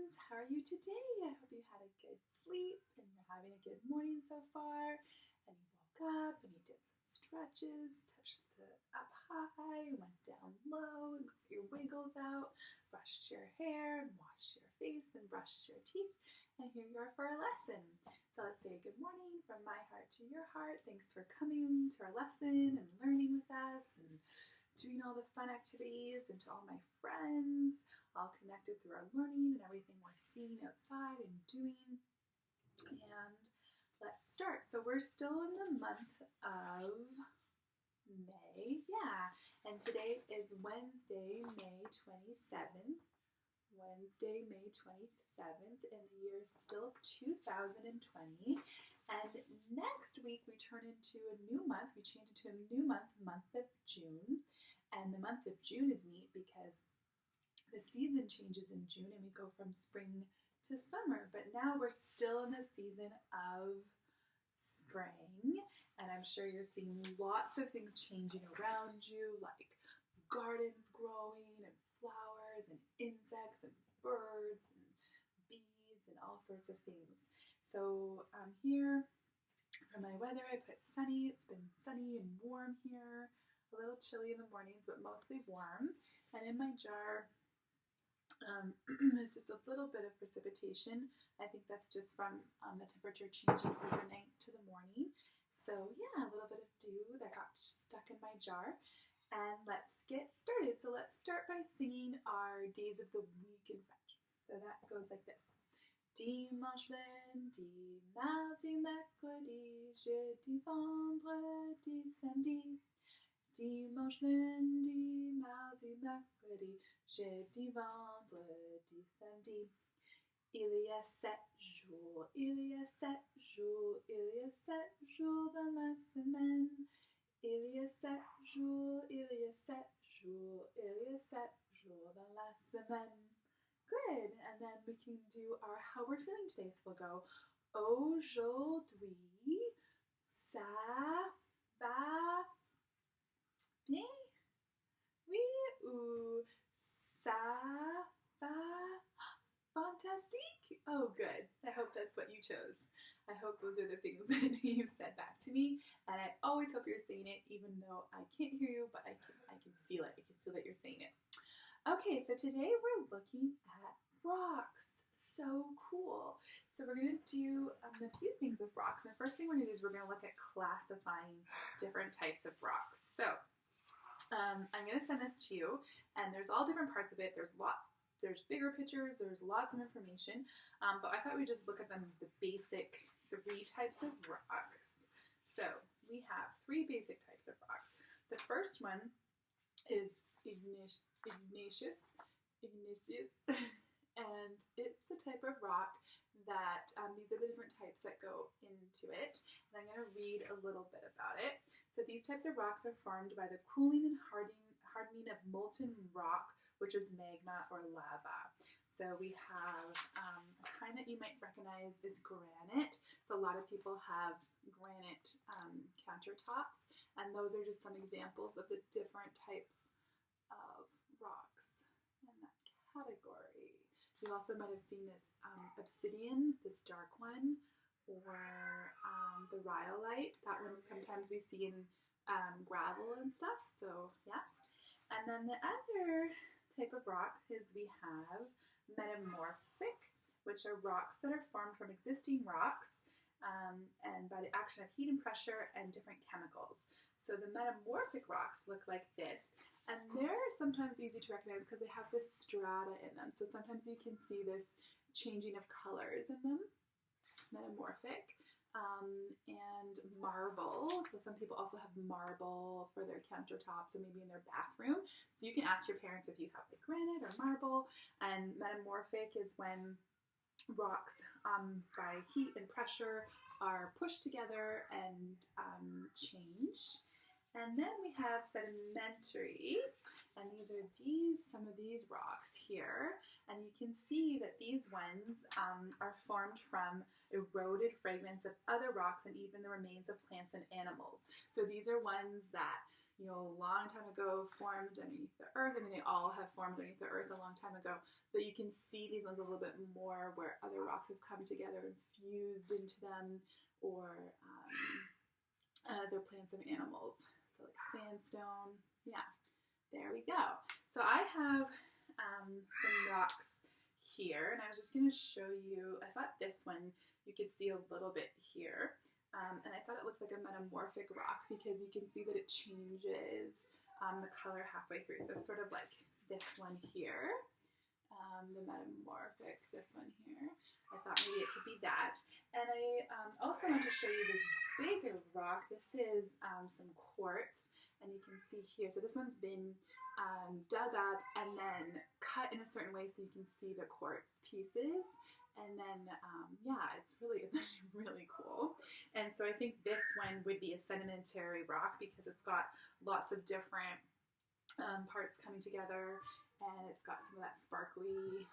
friends. How are you today? I hope you had a good sleep and you're having a good morning so far. And you woke up and you did some stretches, touched the up high, went down low, and got your wiggles out, brushed your hair and washed your face and brushed your teeth. And here you are for our lesson. So let's say good morning from my heart to your heart. Thanks for coming to our lesson and learning with us and doing all the fun activities, and to all my friends, all connected through our learning and everything we're seeing outside and doing. And let's start. So we're still in the month of May. Yeah. And today is Wednesday, May 27th. Wednesday, May 27th, and the year is still 2020. And next week we turn into a new month. We change into a new month, month of June. And the month of June is neat because the season changes in June and we go from spring to summer. But now we're still in the season of spring. And I'm sure you're seeing lots of things changing around you, like gardens growing and flowers and insects and birds and bees and all sorts of things. So here for my weather, I put sunny. It's been sunny and warm here. A little chilly in the mornings, but mostly warm. And in my jar, it's just a little bit of precipitation. I think that's just from the temperature changing overnight to the morning. So yeah, a little bit of dew that got stuck in my jar. And let's get started. So let's start by singing our days of the week in French. So that goes like this. Dimanche, lundi, mardi, mercredi, jeudi, vendredi, samedi. Dimanche, lundi, mardi, mercredi, jeudi, vendredi, samedi. Il y a 7 jours, il y a 7 jours, il y a 7 jours dans la semaine. Il y a 7 jours, il y a 7 jours, il y a 7 jours dans la semaine. Good. And then we can do our how we're feeling today. So we'll go, aujourd'hui, ça va bien? Oui, ou ça va fantastique? Oh, good. I hope that's what you chose. I hope those are the things that you said back to me. And I always hope you're saying it, even though I can't hear you, but I can feel it. I can feel that you're saying it. Okay, so today we're looking at rocks. So cool. So we're going to do a few things with rocks. And the first thing we're going to do is we're going to look at classifying different types of rocks. So I'm going to send this to you, and there's all different parts of it. There's bigger pictures, there's lots of information, but I thought we'd just look at them, the basic 3 types of rocks. So we have 3 basic types of rocks. The first one is igneous, and it's the type of rock that, these are the different types that go into it, and I'm going to read a little bit about it. So these types of rocks are formed by the cooling and hardening of molten rock, which is magma or lava. So we have a kind that you might recognize is granite. So a lot of people have granite countertops, and those are just some examples of the different types of rocks in that category. You also might have seen this obsidian, this dark one, or the rhyolite. That one sometimes we see in gravel and stuff. So yeah. And then the other type of rock is we have metamorphic, which are rocks that are formed from existing rocks and by the action of heat and pressure and different chemicals. So the metamorphic rocks look like this, and they're sometimes easy to recognize because they have this strata in them. So sometimes you can see this changing of colors in them, metamorphic. And marble. So some people also have marble for their countertops or maybe in their bathroom. So you can ask your parents if you have like granite or marble. And metamorphic is when rocks by heat and pressure are pushed together and change. And then we have sedimentary, and these are some of these rocks here. And you can see that these ones are formed from eroded fragments of other rocks and even the remains of plants and animals. So these are ones that you know, a long time ago formed underneath the earth. I mean, they all have formed underneath the earth a long time ago, but you can see these ones a little bit more where other rocks have come together and fused into them, or other plants and animals. So like sandstone, yeah, there we go. So I have some rocks here, and I was just going to show you, I thought this one you could see a little bit here. And I thought it looked like a metamorphic rock because you can see that it changes the color halfway through. So sort of like this one here, the metamorphic, this one here. I thought maybe it could be that. And I also want to show you this bigger rock. This is some quartz, and you can see here. So this one's been dug up and then cut in a certain way so you can see the quartz pieces. And then, yeah, it's actually really cool. And so I think this one would be a sedimentary rock because it's got lots of different parts coming together, and it's got some of that sparkly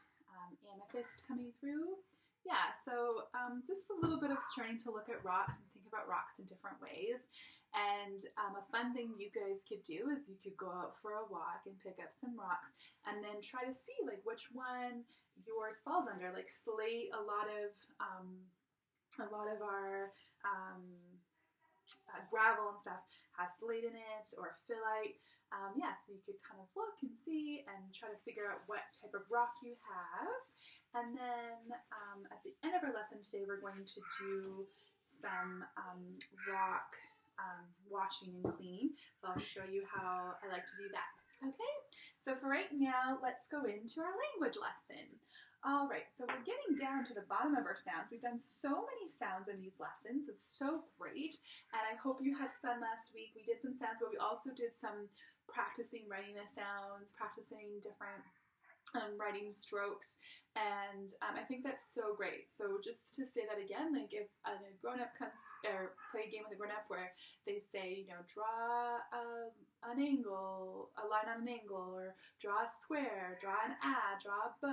amethyst coming through. Yeah, so just a little bit of starting to look at rocks and think about rocks in different ways. And a fun thing you guys could do is you could go out for a walk and pick up some rocks and then try to see like which one yours falls under. Like slate, a lot of our gravel and stuff has slate in it, or phyllite. Yeah, so you could kind of look and see and try to figure out what type of rock you have. And then at the end of our lesson today, we're going to do some rock washing and cleaning. So I'll show you how I like to do that. Okay, so for right now, let's go into our language lesson. All right, so we're getting down to the bottom of our sounds. We've done so many sounds in these lessons. It's so great, and I hope you had fun last week. We did some sounds, but we also did some practicing writing the sounds, practicing different writing strokes, and I think that's so great. So just to say that again, like if a grown-up comes or play a game with a grown-up where they say, you know, draw an angle, a line on an angle, or draw a square, draw an A, draw a B,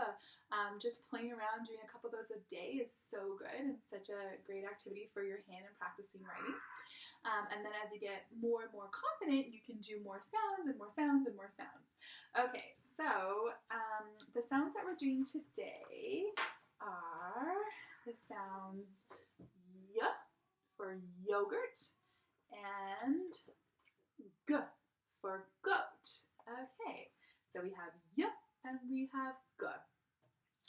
just playing around doing a couple of those a day is so good and such a great activity for your hand and practicing writing. And then as you get more and more confident, you can do more sounds and more sounds and more sounds. Okay, so the sounds that we're doing today are the sounds y for yogurt and g for goat. Okay, so we have y and we have g.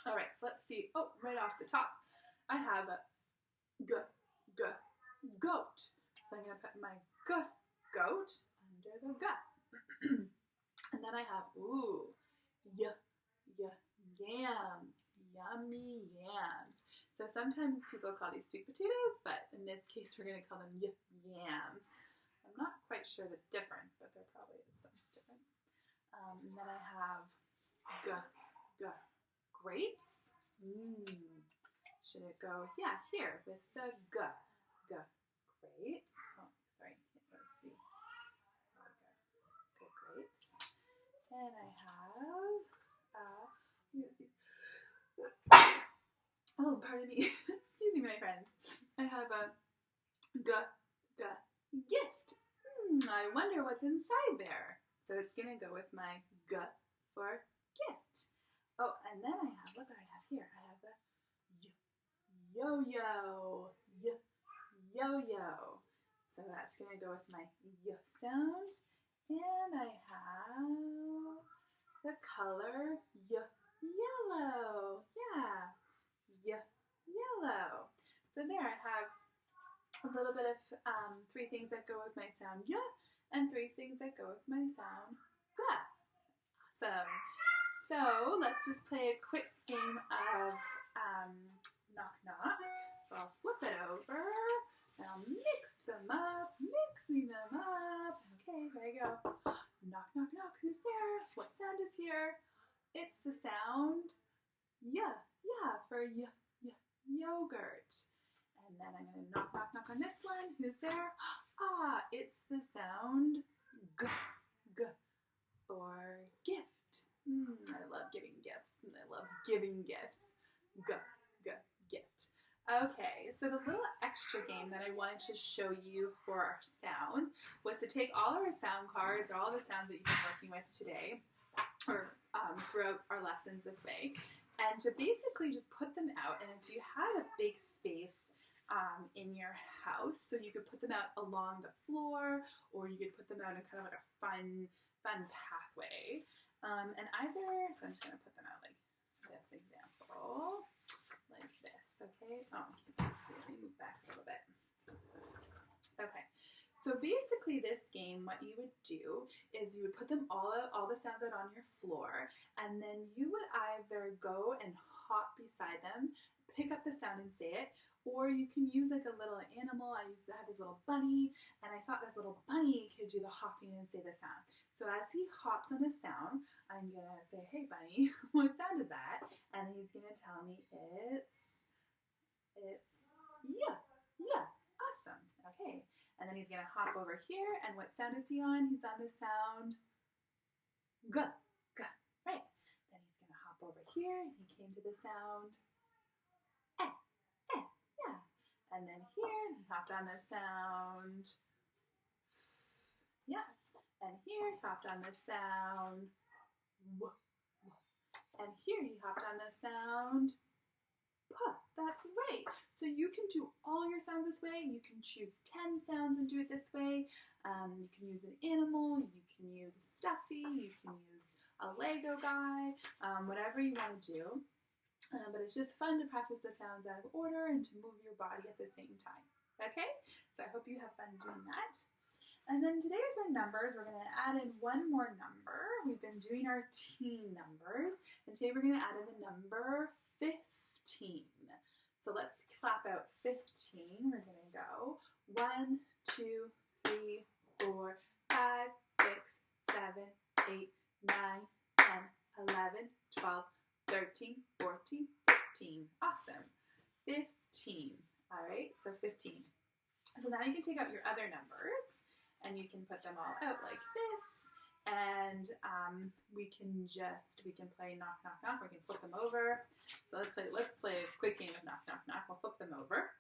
All right, so let's see. Oh, right off the top, I have a g, goat. So I'm going to put my g, goat, under the g. And then I have, ooh, yams, yummy yams. So sometimes people call these sweet potatoes, but in this case we're going to call them yams. I'm not quite sure the difference, but there probably is some difference. And then I have grapes. Should it go, yeah, here with the g, grapes. Oh, sorry, can't really see. There we go. Good grapes. And I have, oh, pardon me. Excuse me, my friends. I have a gift. I wonder what's inside there. So it's going to go with my g for gift. Oh, and then I have, look what I have here. I have a yo-yo. Yo-yo. So that's going to go with my y sound. And I have the color yellow. Yeah. Yellow. So there I have a little bit of 3 things that go with my sound y and 3 things that go with my sound g. Awesome. So let's just play a quick game of knock knock. So I'll flip it over and I'll mix them up, mixing them up. Okay, here I go. Knock, knock, knock. Who's there? What sound is here? It's the sound yeah for yogurt. And then I'm going to knock, knock, knock on this one. Who's there? Ah, it's the sound g for gift. I love giving gifts, and I love giving gifts. Gift. Okay, so the little extra game that I wanted to show you for our sounds was to take all of our sound cards, or all the sounds that you've been working with today, or throughout our lessons this way, and to basically just put them out. And if you had a big space in your house, so you could put them out along the floor, or you could put them out in kind of like a fun pathway. And either, so I'm just going to put them out like this example. Like this, okay? Oh, I can't see. Let me move back a little bit. Okay, so basically this game, what you would do is you would put them all the sounds out on your floor, and then you would either go and hop beside them, pick up the sound and say it, or you can use like a little animal. I used to have this little bunny, and I thought this little bunny could do the hopping and say the sound. So as he hops on a sound, I'm gonna say, "Hey bunny, what sound is that?" And he's gonna tell me it's yeah, awesome. Okay, and then he's gonna hop over here, and what sound is he on? He's on the sound g, right? Then he's gonna hop over here, and he came to the sound eh, yeah. And then here, he hopped on the sound yeah. And here, he hopped on the sound w. And here, he hopped on the sound p. That's right. So you can do all your sounds this way. You can choose 10 sounds and do it this way. You can use an animal. You can use a stuffy. You can use a Lego guy. Whatever you want to do. But it's just fun to practice the sounds out of order and to move your body at the same time. Okay? So I hope you have fun doing that. And then today for numbers, we're going to add in one more number. We've been doing our teen numbers, and today we're going to add in the number 15. So let's clap out 15. We're going to go 1, 2, 3, 4, 5, 6, 7, 8, 9, 10, 11, 12, 13, 14, 15. Awesome. 15. All right, so 15. So now you can take out your other numbers and you can put them all out like this. And we can play knock, knock, knock. We can flip them over. So let's play a quick game of knock, knock, knock. We'll flip them over.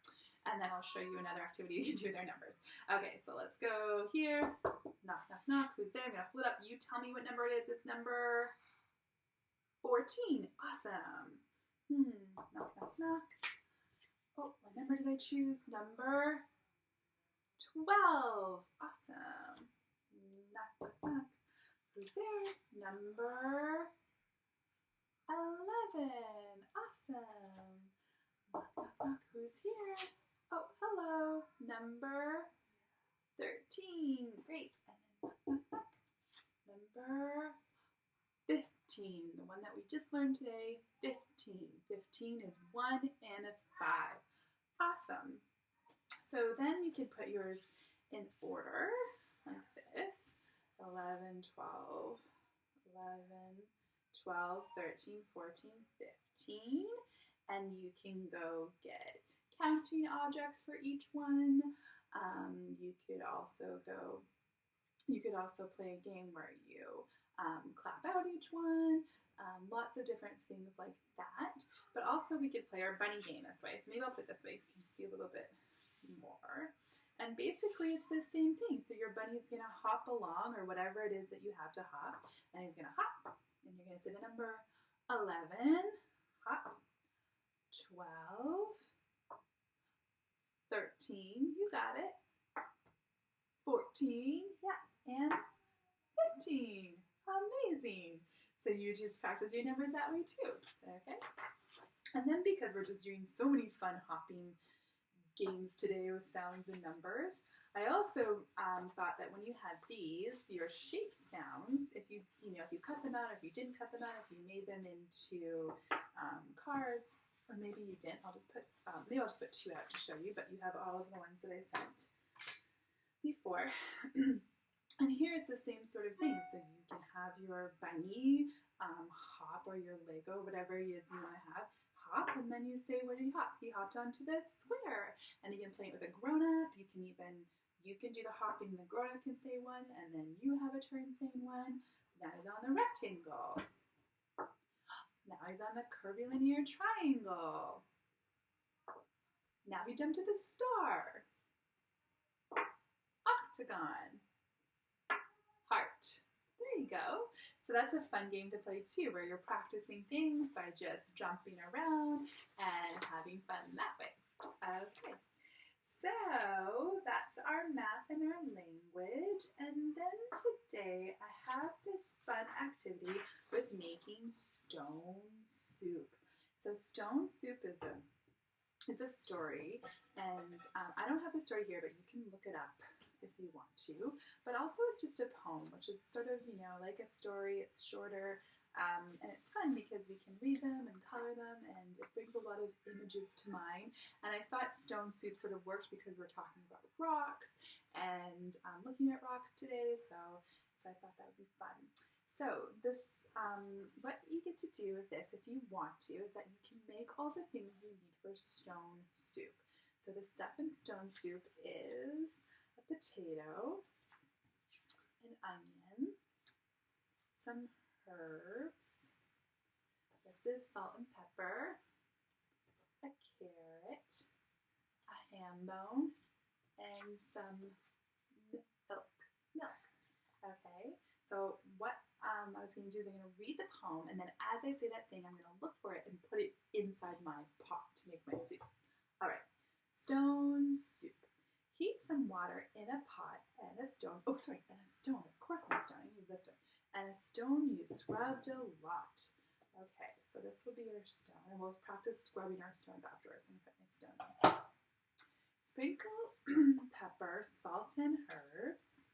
And then I'll show you another activity you can do with their numbers. Okay, so let's go here. Knock, knock, knock. Who's there? I'm going to pull it up. You tell me what number it is. It's number 14. Awesome. Knock, knock, knock. Oh, what number did I choose? Number 12. Awesome. Knock, knock, knock. Who's there? Number 11. Awesome. Knock, knock, knock. Who's here? Oh, hello. Number 13. Great. And then knock, knock, knock. Number 15. The one that we just learned today. 15. 15 is 1 and a 5. Awesome. So then you can put yours in order like this. 11, 12, 11, 12, 13, 14, 15. And you can go get counting objects for each one. You could also play a game where you clap out each one. Lots of different things like that. But also we could play our bunny game this way. So maybe I'll put it this way so you can see a little bit more. And basically it's the same thing. So your bunny's going to hop along, or whatever it is that you have to hop, and he's going to hop. And you're going to say the number 11, hop, 12, 13, you got it, 14, yeah, and 15. Amazing. So you just practice your numbers that way too, okay? And then because we're just doing so many fun hopping games today with sounds and numbers, I also thought that when you had these, your shape sounds, if you cut them out, if you didn't cut them out, if you made them into cards, or maybe you didn't, maybe I'll just put 2 out to show you, but you have all of the ones that I sent before. And here's the same sort of thing. So you can have your bunny hop, or your Lego, whatever it is you want to have, hop, and then you say, where did he hop? He hopped onto the square. And you can play it with a grown-up. You can do the hopping, the grown-up can say one, and then you have a turn saying one. So now he's on the rectangle. Now he's on the curvilinear triangle. Now you jump to the star, octagon, heart. There you go. So that's a fun game to play too, where you're practicing things by just jumping around and having fun that way. Okay, so that's our math and our language. And then today I have this fun activity with making stone soup. So stone soup is a story, and I don't have the story here, but you can look it up if you want to. But also it's just a poem, which is sort of, like a story. It's shorter, and it's fun because we can read them and color them, and it brings a lot of images to mind. And I thought stone soup sort of worked because we're talking about rocks and looking at rocks today, so I thought that would be fun. So this, what you get to do with this, if you want to, is that you can make all the things you need for stone soup. So the stuff in stone soup is a potato, an onion, some herbs. This is salt and pepper, a carrot, a ham bone, and some milk. Okay, so what I was going to do is I'm going to read the poem, and then as I say that thing, I'm going to look for it and put it inside my pot to make my soup. All right, stone soup. Heat some water in a pot and a stone. Oh, sorry, and a stone. Of course, my stone. I need this one. And a stone you've scrubbed a lot. Okay, so this will be your stone, and we'll practice scrubbing our stones afterwards. I'm going to put my stone on. Sprinkle pepper, salt, and herbs.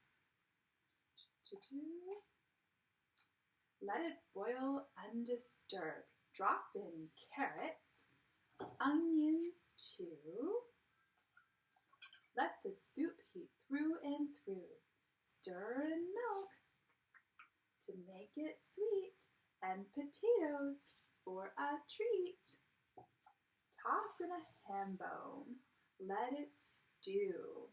Let it boil undisturbed. Drop in carrots, onions too. Let the soup heat through and through. Stir in milk to make it sweet, and potatoes for a treat. Toss in a ham bone. Let it stew.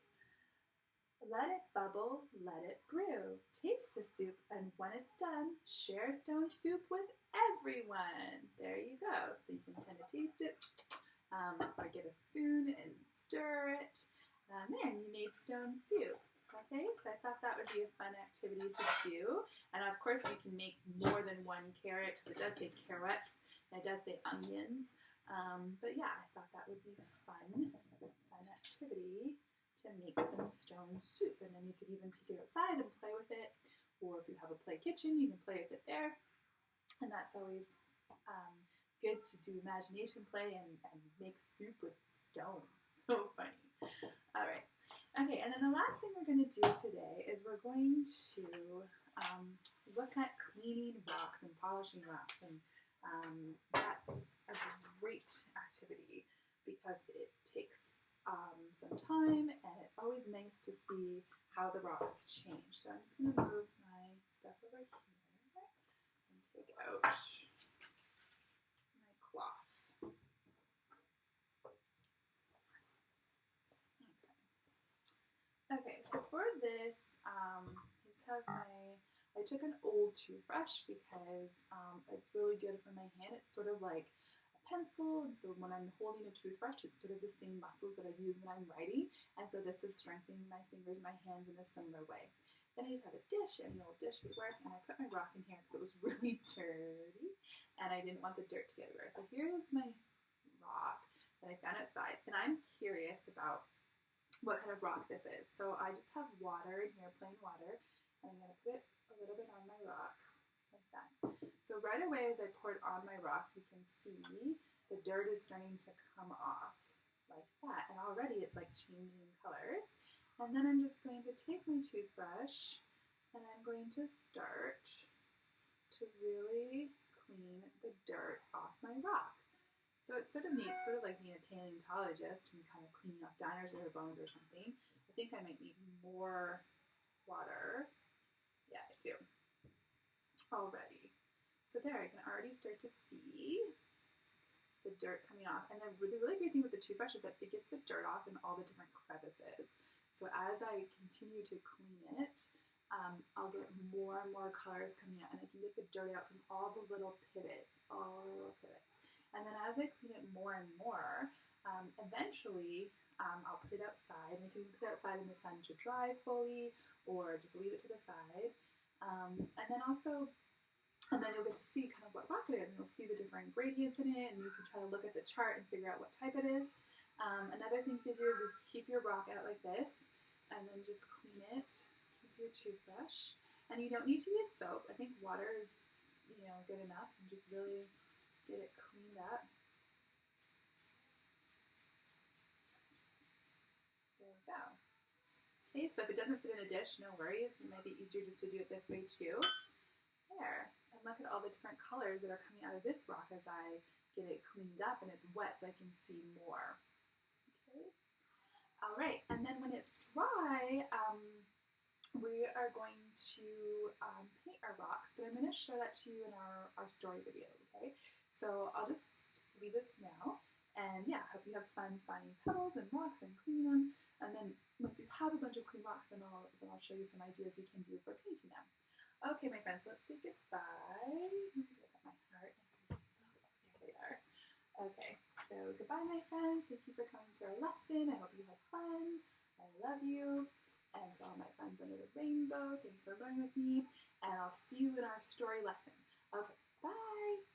Let it bubble, let it brew. Taste the soup, and when it's done, share stone soup with everyone. There you go. So you can kind of taste it, or get a spoon and stir it. There, and you made stone soup. Okay, so I thought that would be a fun activity to do. And of course, you can make more than one carrot, because it does say carrots, and it does say onions. But yeah, I thought that would be fun activity to make some stone soup, and then you could even take it outside and play with it, or if you have a play kitchen, you can play with it there, and that's always good to do imagination play and make soup with stones. So funny. All right. Okay, and then the last thing we're going to do today is we're going to look at cleaning rocks and polishing rocks, and that's a great activity because it takes some time, and it's always nice to see how the rocks change. So I'm just going to move my stuff over here and take out my cloth. Okay, so for this, I just have I took an old toothbrush because it's really good for my hand. It's sort of like pencil, and so when I'm holding a toothbrush, it's sort of the same muscles that I use when I'm writing, and so this is strengthening my fingers, my hands in a similar way. Then I just have a dish, and the old dish would work, and I put my rock in here because it was really dirty, and I didn't want the dirt to get everywhere. So here is my rock that I found outside, and I'm curious about what kind of rock this is. So I just have water in here, plain water, and I'm going to put it a little bit on my rock, like that. So right away as I pour it on my rock, you can see the dirt is starting to come off like that. And already it's like changing colors. And then I'm just going to take my toothbrush and I'm going to start to really clean the dirt off my rock. So it's sort of neat, sort of like being a paleontologist and kind of cleaning up dinosaur bones or something. I think I might need more water. Yeah, I do. Already. So there, I can already start to see the dirt coming off. And the really great thing with the toothbrush is that it gets the dirt off in all the different crevices. So as I continue to clean it, I'll get more and more colors coming out, and I can get the dirt out from all the little pivots, And then as I clean it more and more, Eventually, I'll put it outside. We can put it outside in the sun to dry fully, or just leave it to the side. And then also, and then you'll get to see kind of what rock it is, and you'll see the different gradients in it, and you can try to look at the chart and figure out what type it is. Another thing you can do is just keep your rock out like this, and then just clean it with your toothbrush. And you don't need to use soap. I think water is, good enough, and just really get it cleaned up. There we go. Okay, so if it doesn't fit in a dish, no worries. It might be easier just to do it this way too. There. And look at all the different colors that are coming out of this rock as I get it cleaned up and it's wet so I can see more. Okay. All right, and then when it's dry, we are going to paint our rocks, but I'm going to show that to you in our story video, okay? So I'll just leave this now, and yeah, hope you have fun finding pebbles and rocks and cleaning them, and then once you have a bunch of clean rocks, then I'll show you some ideas you can do for painting them. Okay, my friends, let's say goodbye. Let me look at my heart. Oh, there they are. Okay, so goodbye, my friends. Thank you for coming to our lesson. I hope you had fun. I love you. And to all my friends under the rainbow, thanks for learning with me. And I'll see you in our story lesson. Okay, bye.